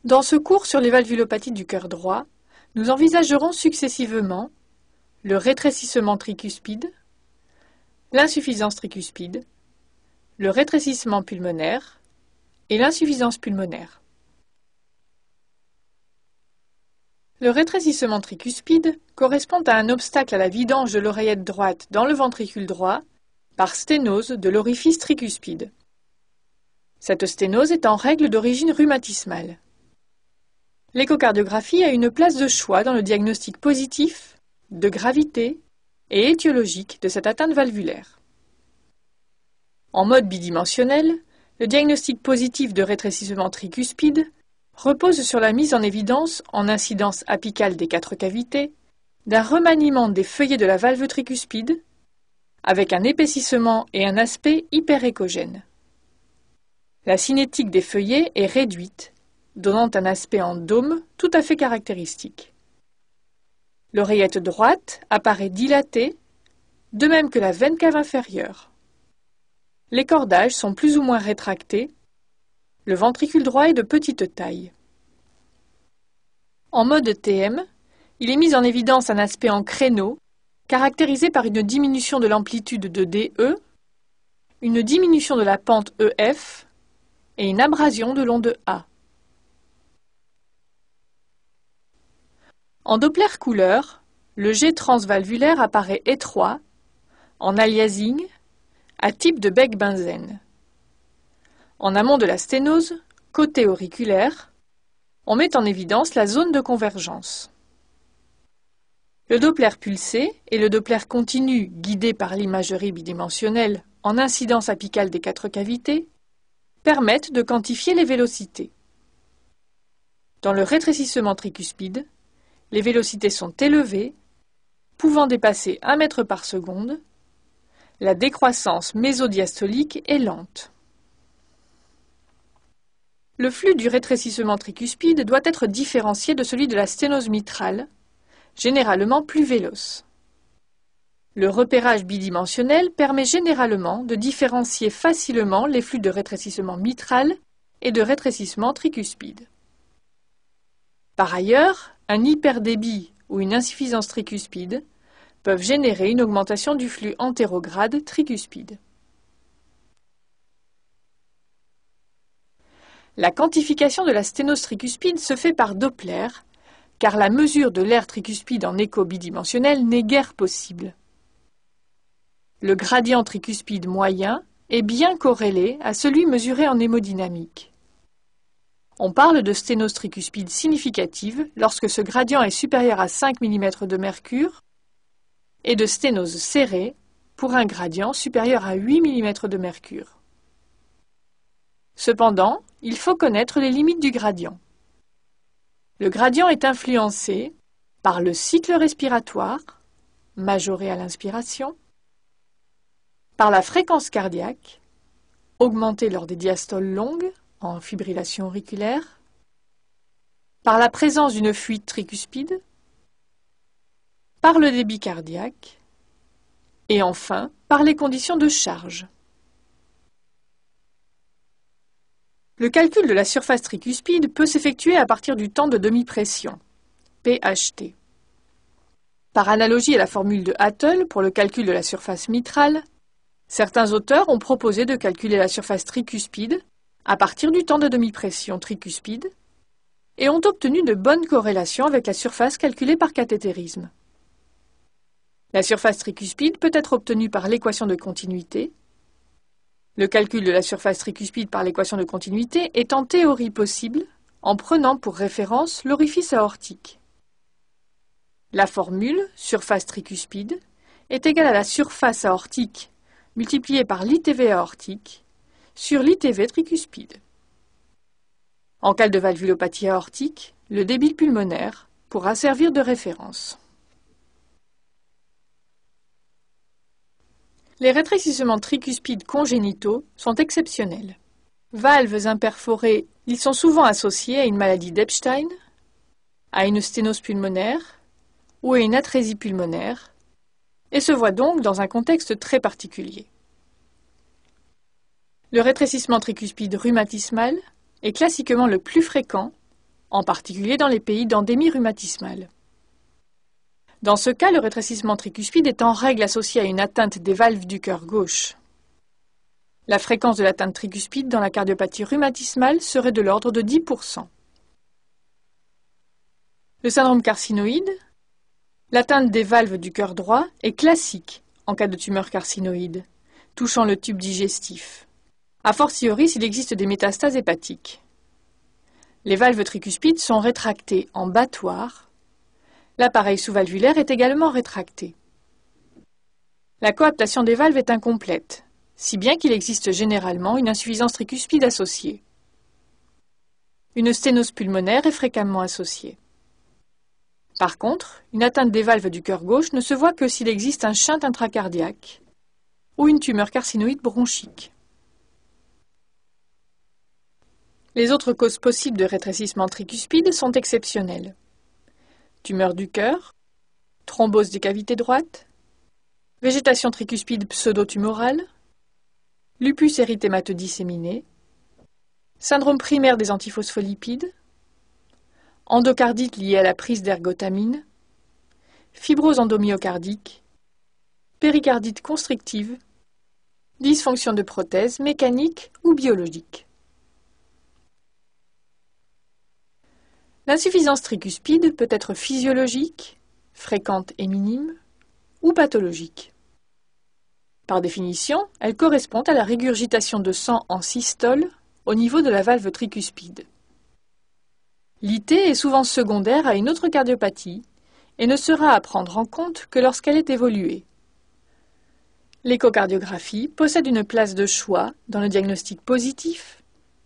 Dans ce cours sur les valvulopathies du cœur droit, nous envisagerons successivement le rétrécissement tricuspide, l'insuffisance tricuspide, le rétrécissement pulmonaire et l'insuffisance pulmonaire. Le rétrécissement tricuspide correspond à un obstacle à la vidange de l'oreillette droite dans le ventricule droit par sténose de l'orifice tricuspide. Cette sténose est en règle d'origine rhumatismale. L'échocardiographie a une place de choix dans le diagnostic positif, de gravité et étiologique de cette atteinte valvulaire. En mode bidimensionnel, le diagnostic positif de rétrécissement tricuspide repose sur la mise en évidence, en incidence apicale des 4 cavités, d'un remaniement des feuillets de la valve tricuspide, avec un épaississement et un aspect hyperéchogène. La cinétique des feuillets est réduite, donnant un aspect en dôme tout à fait caractéristique. L'oreillette droite apparaît dilatée, de même que la veine cave inférieure. Les cordages sont plus ou moins rétractés. Le ventricule droit est de petite taille. En mode TM, il est mis en évidence un aspect en créneau, caractérisé par une diminution de l'amplitude de DE, une diminution de la pente EF et une abrasion de l'onde A. En Doppler couleur, le jet transvalvulaire apparaît étroit, en aliasing, à type de bec-benzène. En amont de la sténose, côté auriculaire, on met en évidence la zone de convergence. Le Doppler pulsé et le Doppler continu guidé par l'imagerie bidimensionnelle en incidence apicale des 4 cavités permettent de quantifier les vélocités. Dans le rétrécissement tricuspide, les vélocités sont élevées, pouvant dépasser 1 mètre par seconde. La décroissance mésodiastolique est lente. Le flux du rétrécissement tricuspide doit être différencié de celui de la sténose mitrale, généralement plus véloce. Le repérage bidimensionnel permet généralement de différencier facilement les flux de rétrécissement mitral et de rétrécissement tricuspide. Par ailleurs, un hyperdébit ou une insuffisance tricuspide peuvent générer une augmentation du flux antérograde tricuspide. La quantification de la sténose tricuspide se fait par Doppler, car la mesure de l'air tricuspide en écho bidimensionnel n'est guère possible. Le gradient tricuspide moyen est bien corrélé à celui mesuré en hémodynamique. On parle de sténose tricuspide significative lorsque ce gradient est supérieur à 5 mm de mercure et de sténose serrée pour un gradient supérieur à 8 mm de mercure. Cependant, il faut connaître les limites du gradient. Le gradient est influencé par le cycle respiratoire, majoré à l'inspiration, par la fréquence cardiaque, augmentée lors des diastoles longues, en fibrillation auriculaire, par la présence d'une fuite tricuspide, par le débit cardiaque, et enfin par les conditions de charge. Le calcul de la surface tricuspide peut s'effectuer à partir du temps de demi-pression, PHT. Par analogie à la formule de Hattel pour le calcul de la surface mitrale, certains auteurs ont proposé de calculer la surface tricuspide à partir du temps de demi-pression tricuspide et ont obtenu de bonnes corrélations avec la surface calculée par cathétérisme. La surface tricuspide peut être obtenue par l'équation de continuité. Le calcul de la surface tricuspide par l'équation de continuité est en théorie possible en prenant pour référence l'orifice aortique. La formule surface tricuspide est égale à la surface aortique multipliée par l'ITV aortique sur l'ITV tricuspide. En cas de valvulopathie aortique, le débit pulmonaire pourra servir de référence. Les rétrécissements tricuspides congénitaux sont exceptionnels. Valves imperforées, ils sont souvent associés à une maladie d'Epstein, à une sténose pulmonaire ou à une atrésie pulmonaire, et se voient donc dans un contexte très particulier. Le rétrécissement tricuspide rhumatismal est classiquement le plus fréquent en particulier dans les pays d'endémie rhumatismale. Dans ce cas, le rétrécissement tricuspide est en règle associé à une atteinte des valves du cœur gauche. La fréquence de l'atteinte tricuspide dans la cardiopathie rhumatismale serait de l'ordre de 10%. Le syndrome carcinoïde, l'atteinte des valves du cœur droit est classique en cas de tumeur carcinoïde, touchant le tube digestif, a fortiori s'il existe des métastases hépatiques. Les valves tricuspides sont rétractées en battoir. L'appareil sous-valvulaire est également rétracté. La coaptation des valves est incomplète, si bien qu'il existe généralement une insuffisance tricuspide associée. Une sténose pulmonaire est fréquemment associée. Par contre, une atteinte des valves du cœur gauche ne se voit que s'il existe un shunt intracardiaque ou une tumeur carcinoïde bronchique. Les autres causes possibles de rétrécissement tricuspide sont exceptionnelles. Tumeur du cœur, thrombose des cavités droites, végétation tricuspide pseudotumorale, lupus érythémateux disséminé, syndrome primaire des antiphospholipides, endocardite liée à la prise d'ergotamine, fibrose endomyocardique, péricardite constrictive, dysfonction de prothèse mécanique ou biologique. L'insuffisance tricuspide peut être physiologique, fréquente et minime, ou pathologique. Par définition, elle correspond à la régurgitation de sang en systole au niveau de la valve tricuspide. L'IT est souvent secondaire à une autre cardiopathie et ne sera à prendre en compte que lorsqu'elle est évoluée. L'échocardiographie possède une place de choix dans le diagnostic positif,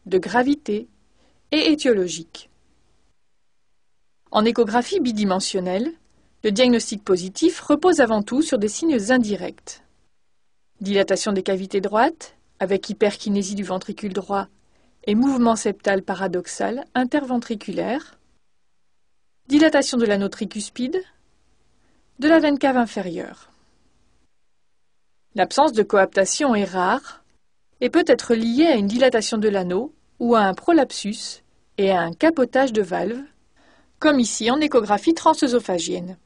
de gravité et étiologique. En échographie bidimensionnelle, le diagnostic positif repose avant tout sur des signes indirects. Dilatation des cavités droites, avec hyperkinésie du ventricule droit et mouvement septal paradoxal interventriculaire, dilatation de l'anneau tricuspide, de la veine cave inférieure. L'absence de coaptation est rare et peut être liée à une dilatation de l'anneau ou à un prolapsus et à un capotage de valve, comme ici en échographie transœsophagienne.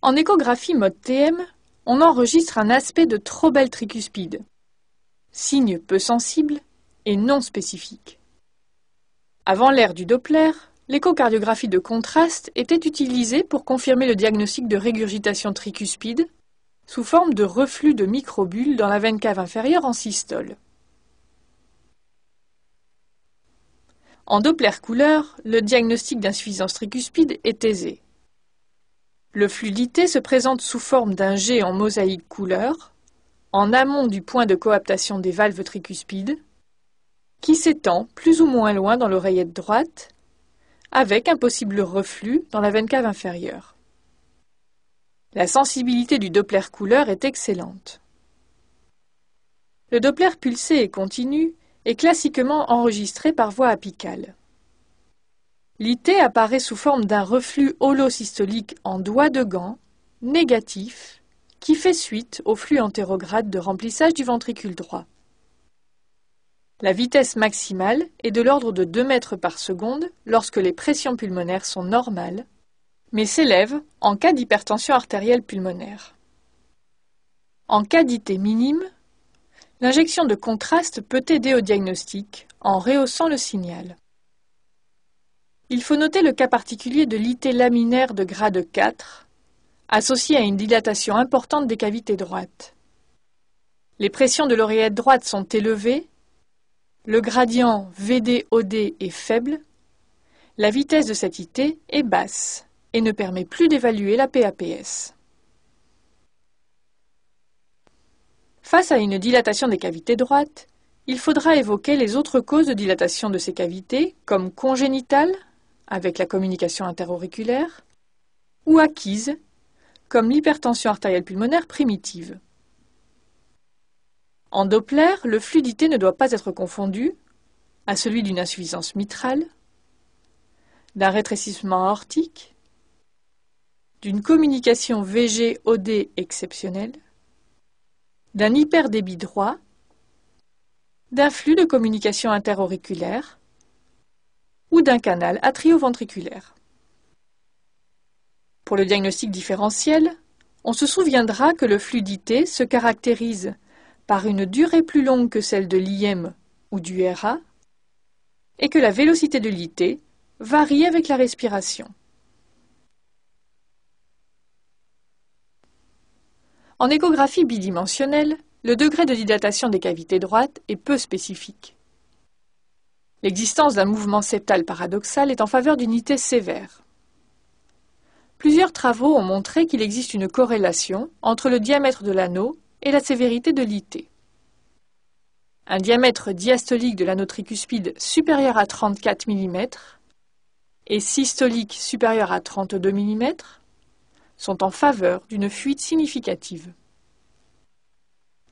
En échographie mode TM, on enregistre un aspect de trop belle tricuspide, signe peu sensible et non spécifique. Avant l'ère du Doppler, l'échocardiographie de contraste était utilisée pour confirmer le diagnostic de régurgitation tricuspide sous forme de reflux de microbules dans la veine cave inférieure en systole. En Doppler couleur, le diagnostic d'insuffisance tricuspide est aisé. Le flux d'IT se présente sous forme d'un jet en mosaïque couleur, en amont du point de coaptation des valves tricuspides, qui s'étend plus ou moins loin dans l'oreillette droite, avec un possible reflux dans la veine cave inférieure. La sensibilité du Doppler couleur est excellente. Le Doppler pulsé et continu est classiquement enregistré par voie apicale. L'IT apparaît sous forme d'un reflux holosystolique en doigt de gant, négatif, qui fait suite au flux antérograde de remplissage du ventricule droit. La vitesse maximale est de l'ordre de 2 mètres par seconde lorsque les pressions pulmonaires sont normales, mais s'élève en cas d'hypertension artérielle pulmonaire. En cas d'IT minime, l'injection de contraste peut aider au diagnostic en rehaussant le signal. Il faut noter le cas particulier de l'IT laminaire de grade 4, associé à une dilatation importante des cavités droites. Les pressions de l'oreillette droite sont élevées, le gradient VD-OD est faible, la vitesse de cette IT est basse et ne permet plus d'évaluer la PAPS. Face à une dilatation des cavités droites, il faudra évoquer les autres causes de dilatation de ces cavités, comme congénitale, avec la communication interauriculaire, ou acquise, comme l'hypertension artérielle pulmonaire primitive. En Doppler, le flux d'IT ne doit pas être confondu à celui d'une insuffisance mitrale, d'un rétrécissement aortique, d'une communication VG-OD exceptionnelle, d'un hyperdébit droit, d'un flux de communication interauriculaire, ou d'un canal atrioventriculaire. Pour le diagnostic différentiel, on se souviendra que le flux d'IT se caractérise par une durée plus longue que celle de l'IM ou du RA et que la vélocité de l'IT varie avec la respiration. En échographie bidimensionnelle, le degré de dilatation des cavités droites est peu spécifique. L'existence d'un mouvement septal paradoxal est en faveur d'une IT sévère. Plusieurs travaux ont montré qu'il existe une corrélation entre le diamètre de l'anneau et la sévérité de l'IT. Un diamètre diastolique de l'anneau tricuspide supérieur à 34 mm et systolique supérieur à 32 mm sont en faveur d'une fuite significative.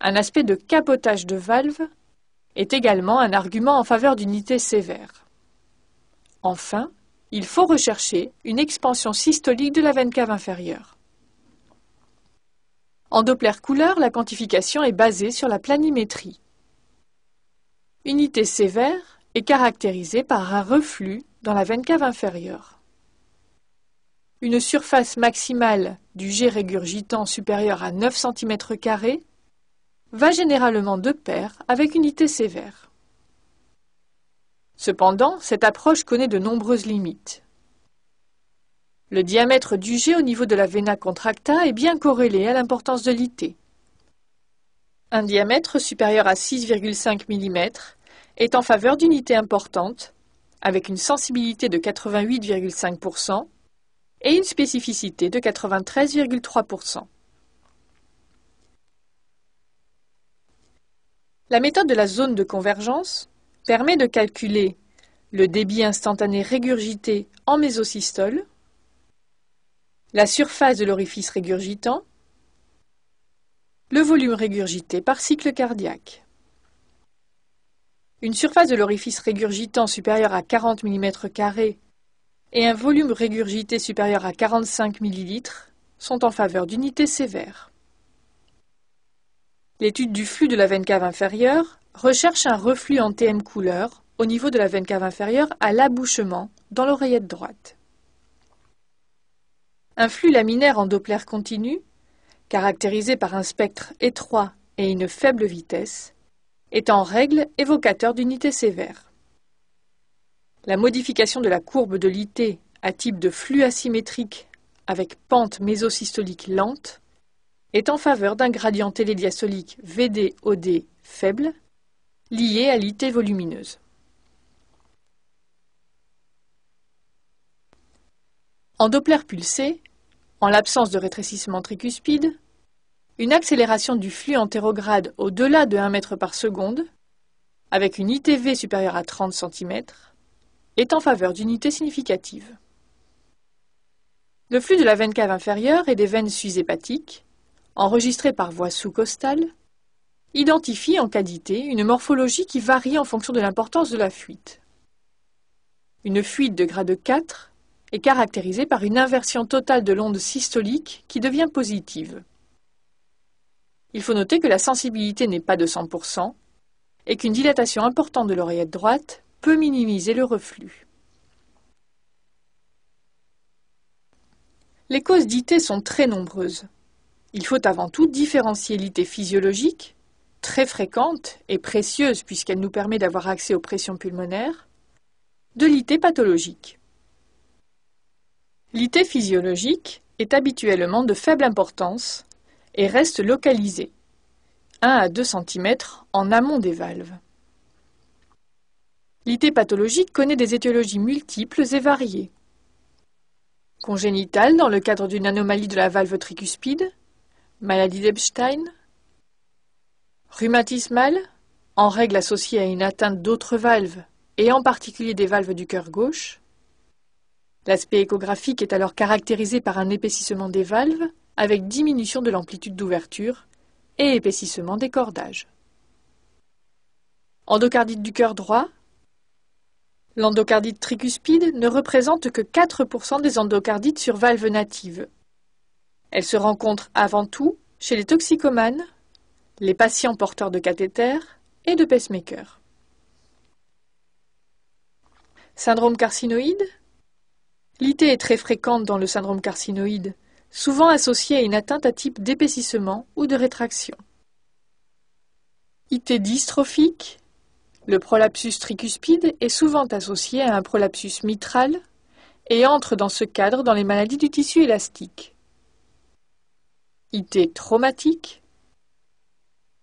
Un aspect de capotage de valve est également un argument en faveur d'une IT sévère. Enfin, il faut rechercher une expansion systolique de la veine cave inférieure. En Doppler couleur, la quantification est basée sur la planimétrie. Une IT sévère est caractérisée par un reflux dans la veine cave inférieure. Une surface maximale du jet régurgitant supérieure à 9 cm² va généralement de pair avec une IT sévère. Cependant, cette approche connaît de nombreuses limites. Le diamètre du jet au niveau de la vena contracta est bien corrélé à l'importance de l'IT. Un diamètre supérieur à 6,5 mm est en faveur d'une IT importante, avec une sensibilité de 88,5% et une spécificité de 93,3%. La méthode de la zone de convergence permet de calculer le débit instantané régurgité en mésosystole, la surface de l'orifice régurgitant, le volume régurgité par cycle cardiaque. Une surface de l'orifice régurgitant supérieure à 40 mm² et un volume régurgité supérieur à 45 ml sont en faveur d'une IT sévère. L'étude du flux de la veine cave inférieure recherche un reflux en TM couleur au niveau de la veine cave inférieure à l'abouchement dans l'oreillette droite. Un flux laminaire en Doppler continu, caractérisé par un spectre étroit et une faible vitesse, est en règle évocateur d'une IT sévère. La modification de la courbe de l'IT à type de flux asymétrique avec pente mésosystolique lente est en faveur d'un gradient télédiastolique VD-OD faible lié à l'IT volumineuse. En Doppler pulsé, en l'absence de rétrécissement tricuspide, une accélération du flux antérograde au-delà de 1 m par seconde, avec une ITV supérieure à 30 cm, est en faveur d'une IT significative. Le flux de la veine cave inférieure et des veines sus-hépatiques, enregistré par voie sous-costale, identifie en cas d'IT une morphologie qui varie en fonction de l'importance de la fuite. Une fuite de grade 4 est caractérisée par une inversion totale de l'onde systolique qui devient positive. Il faut noter que la sensibilité n'est pas de 100% et qu'une dilatation importante de l'oreillette droite peut minimiser le reflux. Les causes d'IT sont très nombreuses. Il faut avant tout différencier l'IT physiologique, très fréquente et précieuse puisqu'elle nous permet d'avoir accès aux pressions pulmonaires, de l'IT pathologique. L'IT physiologique est habituellement de faible importance et reste localisée, 1 à 2 cm en amont des valves. L'IT pathologique connaît des étiologies multiples et variées. Congénitale dans le cadre d'une anomalie de la valve tricuspide, maladie d'Epstein, rhumatismale, en règle associée à une atteinte d'autres valves et en particulier des valves du cœur gauche. L'aspect échographique est alors caractérisé par un épaississement des valves avec diminution de l'amplitude d'ouverture et épaississement des cordages. Endocardite du cœur droit. L'endocardite tricuspide ne représente que 4% des endocardites sur valve native. Elle se rencontre avant tout chez les toxicomanes, les patients porteurs de cathéters et de pacemakers. Syndrome carcinoïde? L'IT est très fréquente dans le syndrome carcinoïde, souvent associée à une atteinte à type d'épaississement ou de rétraction. IT dystrophique? Le prolapsus tricuspide est souvent associé à un prolapsus mitral et entre dans ce cadre dans les maladies du tissu élastique. IT traumatique?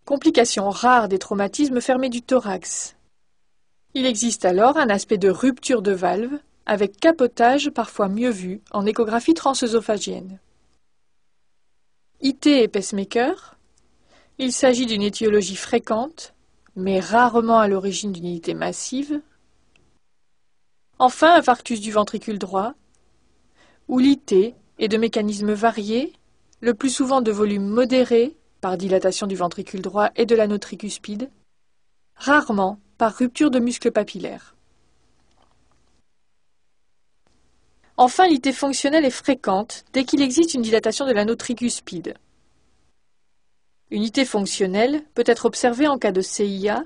Complication rare des traumatismes fermés du thorax. Il existe alors un aspect de rupture de valve avec capotage parfois mieux vu en échographie transœsophagienne. IT et pacemaker? Il s'agit d'une étiologie fréquente, mais rarement à l'origine d'une IT massive. Enfin, infarctus du ventricule droit, où l'IT est de mécanismes variés, le plus souvent de volume modéré, par dilatation du ventricule droit et de l'anneau tricuspide, rarement par rupture de muscles papillaires. Enfin, l'IT fonctionnelle est fréquente dès qu'il existe une dilatation de l'anneau tricuspide. Une IT fonctionnelle peut être observée en cas de CIA,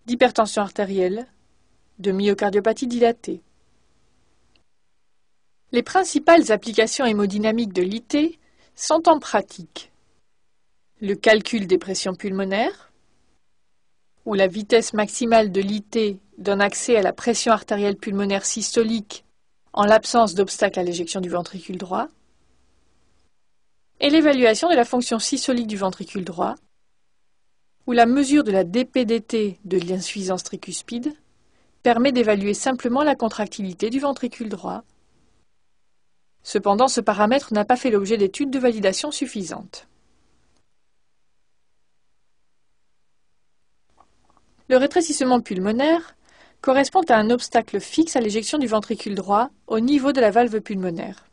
d'hypertension artérielle, de myocardiopathie dilatée. Les principales applications hémodynamiques de l'IT sont en pratique le calcul des pressions pulmonaires, où la vitesse maximale de l'IT donne accès à la pression artérielle pulmonaire systolique en l'absence d'obstacle à l'éjection du ventricule droit, et l'évaluation de la fonction systolique du ventricule droit, où la mesure de la DPDT de l'insuffisance tricuspide permet d'évaluer simplement la contractilité du ventricule droit. Cependant, ce paramètre n'a pas fait l'objet d'études de validation suffisantes. Le rétrécissement pulmonaire correspond à un obstacle fixe à l'éjection du ventricule droit au niveau de la valve pulmonaire.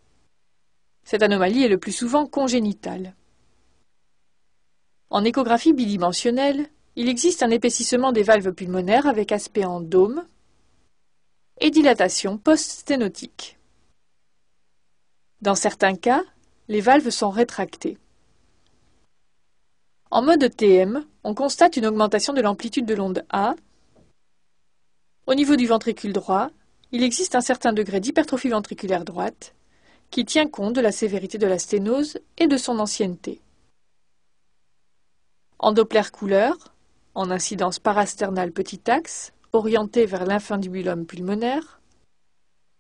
Cette anomalie est le plus souvent congénitale. En échographie bidimensionnelle, il existe un épaississement des valves pulmonaires avec aspect en dôme et dilatation post-sténotique. Dans certains cas, les valves sont rétractées. En mode TM, on constate une augmentation de l'amplitude de l'onde A. Au niveau du ventricule droit, il existe un certain degré d'hypertrophie ventriculaire droite qui tient compte de la sévérité de la sténose et de son ancienneté. En Doppler couleur, en incidence parasternale petit axe, orienté vers l'infundibulum pulmonaire,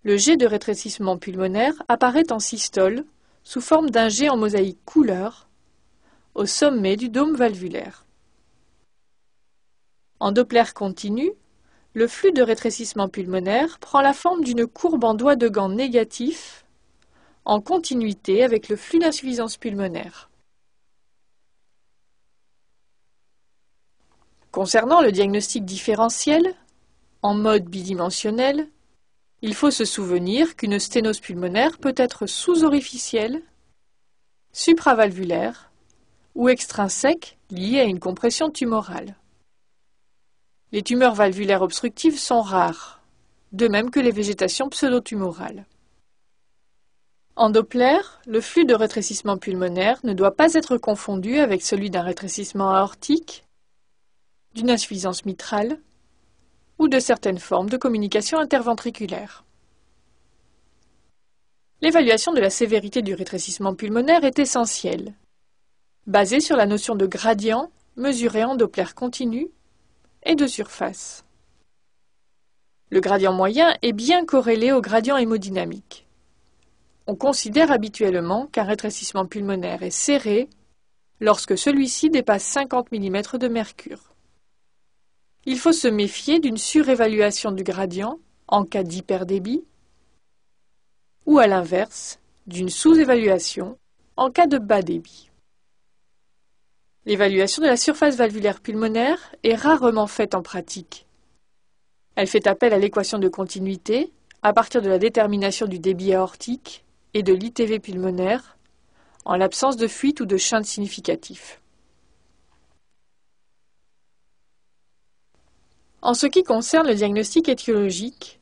le jet de rétrécissement pulmonaire apparaît en systole sous forme d'un jet en mosaïque couleur au sommet du dôme valvulaire. En Doppler continu, le flux de rétrécissement pulmonaire prend la forme d'une courbe en doigt de gant négatif en continuité avec le flux d'insuffisance pulmonaire. Concernant le diagnostic différentiel, en mode bidimensionnel, il faut se souvenir qu'une sténose pulmonaire peut être sous-orificielle, supravalvulaire ou extrinsèque liée à une compression tumorale. Les tumeurs valvulaires obstructives sont rares, de même que les végétations pseudotumorales. En Doppler, le flux de rétrécissement pulmonaire ne doit pas être confondu avec celui d'un rétrécissement aortique, d'une insuffisance mitrale ou de certaines formes de communication interventriculaire. L'évaluation de la sévérité du rétrécissement pulmonaire est essentielle, basée sur la notion de gradient mesuré en Doppler continu et de surface. Le gradient moyen est bien corrélé au gradient hémodynamique. On considère habituellement qu'un rétrécissement pulmonaire est serré lorsque celui-ci dépasse 50 mm de mercure. Il faut se méfier d'une surévaluation du gradient en cas d'hyperdébit ou à l'inverse, d'une sous-évaluation en cas de bas débit. L'évaluation de la surface valvulaire pulmonaire est rarement faite en pratique. Elle fait appel à l'équation de continuité à partir de la détermination du débit aortique et de l'ITV pulmonaire en l'absence de fuite ou de shunt significatif. En ce qui concerne le diagnostic étiologique,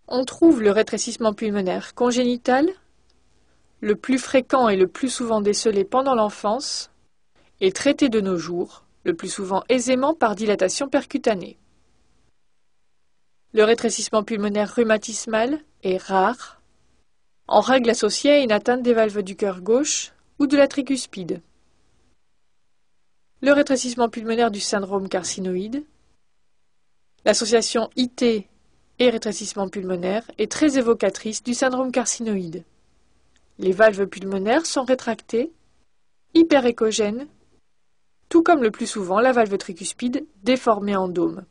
on trouve le rétrécissement pulmonaire congénital, le plus fréquent et le plus souvent décelé pendant l'enfance, et traité de nos jours, le plus souvent aisément par dilatation percutanée. Le rétrécissement pulmonaire rhumatismal est rare, en règle associé à une atteinte des valves du cœur gauche ou de la tricuspide. Le rétrécissement pulmonaire du syndrome carcinoïde. L'association IT et rétrécissement pulmonaire est très évocatrice du syndrome carcinoïde. Les valves pulmonaires sont rétractées, hyperéchogènes, tout comme le plus souvent la valve tricuspide déformée en dôme.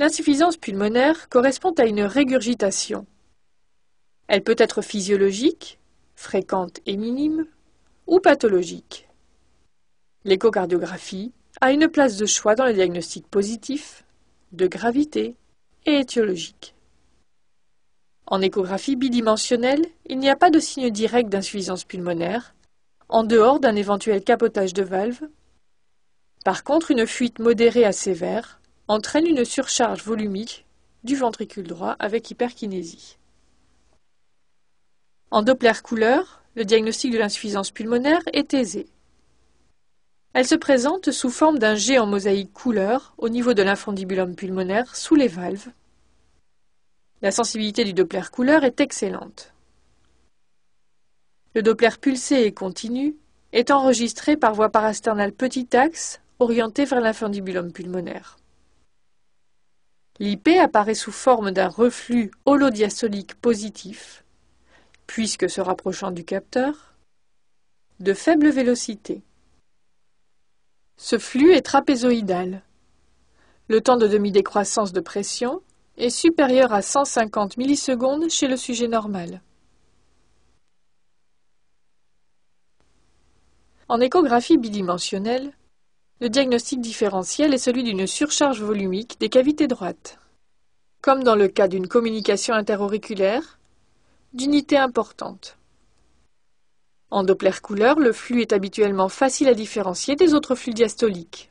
L'insuffisance pulmonaire correspond à une régurgitation. Elle peut être physiologique, fréquente et minime, ou pathologique. L'échocardiographie a une place de choix dans le diagnostic positif, de gravité et étiologique. En échographie bidimensionnelle, il n'y a pas de signe direct d'insuffisance pulmonaire, en dehors d'un éventuel capotage de valve. Par contre, une fuite modérée à sévère entraîne une surcharge volumique du ventricule droit avec hyperkinésie. En Doppler couleur, le diagnostic de l'insuffisance pulmonaire est aisé. Elle se présente sous forme d'un jet en mosaïque couleur au niveau de l'infundibulum pulmonaire sous les valves. La sensibilité du Doppler couleur est excellente. Le Doppler pulsé et continu est enregistré par voie parasternale petit axe orienté vers l'infundibulum pulmonaire. L'IP apparaît sous forme d'un reflux holodiastolique positif, puisque se rapprochant du capteur, de faible vélocité. Ce flux est trapézoïdal. Le temps de demi-décroissance de pression est supérieur à 150 millisecondes chez le sujet normal. En échographie bidimensionnelle, le diagnostic différentiel est celui d'une surcharge volumique des cavités droites, comme dans le cas d'une communication interauriculaire, d'unité importante. En Doppler couleur, le flux est habituellement facile à différencier des autres flux diastoliques.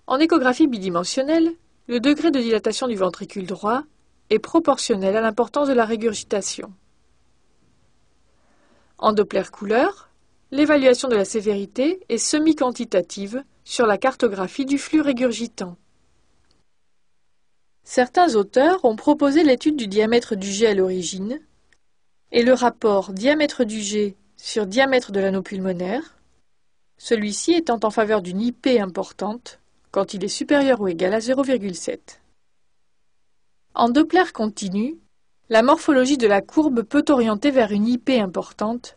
En échographie bidimensionnelle, le degré de dilatation du ventricule droit est proportionnel à l'importance de la régurgitation. En Doppler couleur, l'évaluation de la sévérité est semi-quantitative sur la cartographie du flux régurgitant. Certains auteurs ont proposé l'étude du diamètre du jet à l'origine et le rapport diamètre du jet sur diamètre de l'anneau pulmonaire, celui-ci étant en faveur d'une IP importante quand il est supérieur ou égal à 0,7. En Doppler continu, la morphologie de la courbe peut orienter vers une IP importante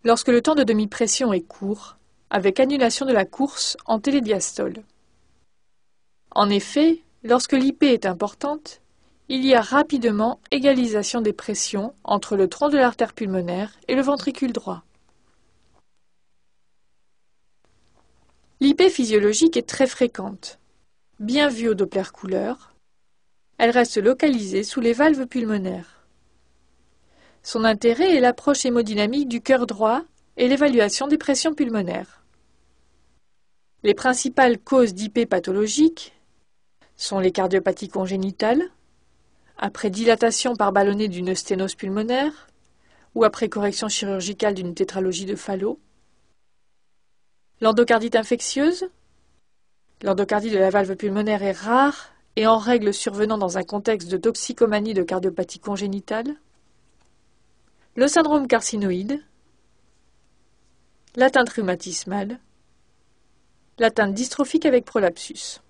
lorsque le temps de demi-pression est court, avec annulation de la course en télédiastole. En effet, lorsque l'IP est importante, il y a rapidement égalisation des pressions entre le tronc de l'artère pulmonaire et le ventricule droit. L'IP physiologique est très fréquente. Bien vue au Doppler couleur, elle reste localisée sous les valves pulmonaires. Son intérêt est l'approche hémodynamique du cœur droit et l'évaluation des pressions pulmonaires. Les principales causes d'IP pathologiques sont les cardiopathies congénitales, après dilatation par ballonnée d'une sténose pulmonaire ou après correction chirurgicale d'une tétralogie de Fallot, l'endocardite infectieuse. L'endocardie de la valve pulmonaire est rare et en règle survenant dans un contexte de toxicomanie de cardiopathie congénitale, le syndrome carcinoïde, l'atteinte rhumatismale, l'atteinte dystrophique avec prolapsus.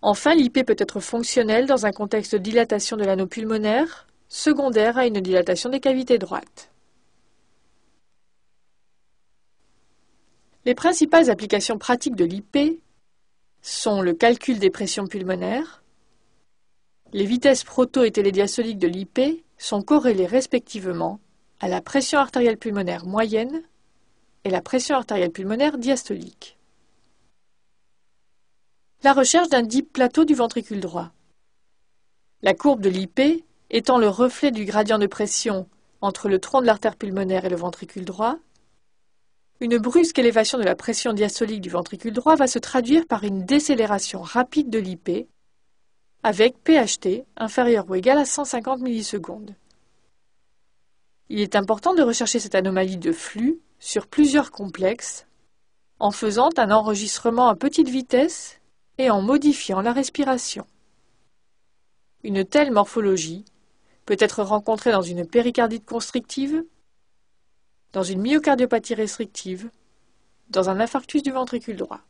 Enfin, l'IP peut être fonctionnelle dans un contexte de dilatation de l'anneau pulmonaire, secondaire à une dilatation des cavités droites. Les principales applications pratiques de l'IP sont le calcul des pressions pulmonaires. Les vitesses proto- et télédiastoliques de l'IP sont corrélées respectivement à la pression artérielle pulmonaire moyenne et la pression artérielle pulmonaire diastolique. La recherche d'un dip plateau du ventricule droit. La courbe de l'IP étant le reflet du gradient de pression entre le tronc de l'artère pulmonaire et le ventricule droit, une brusque élévation de la pression diastolique du ventricule droit va se traduire par une décélération rapide de l'IP avec PHT inférieur ou égal à 150 millisecondes. Il est important de rechercher cette anomalie de flux sur plusieurs complexes en faisant un enregistrement à petite vitesse et en modifiant la respiration. Une telle morphologie peut être rencontrée dans une péricardite constrictive, dans une myocardiopathie restrictive, dans un infarctus du ventricule droit.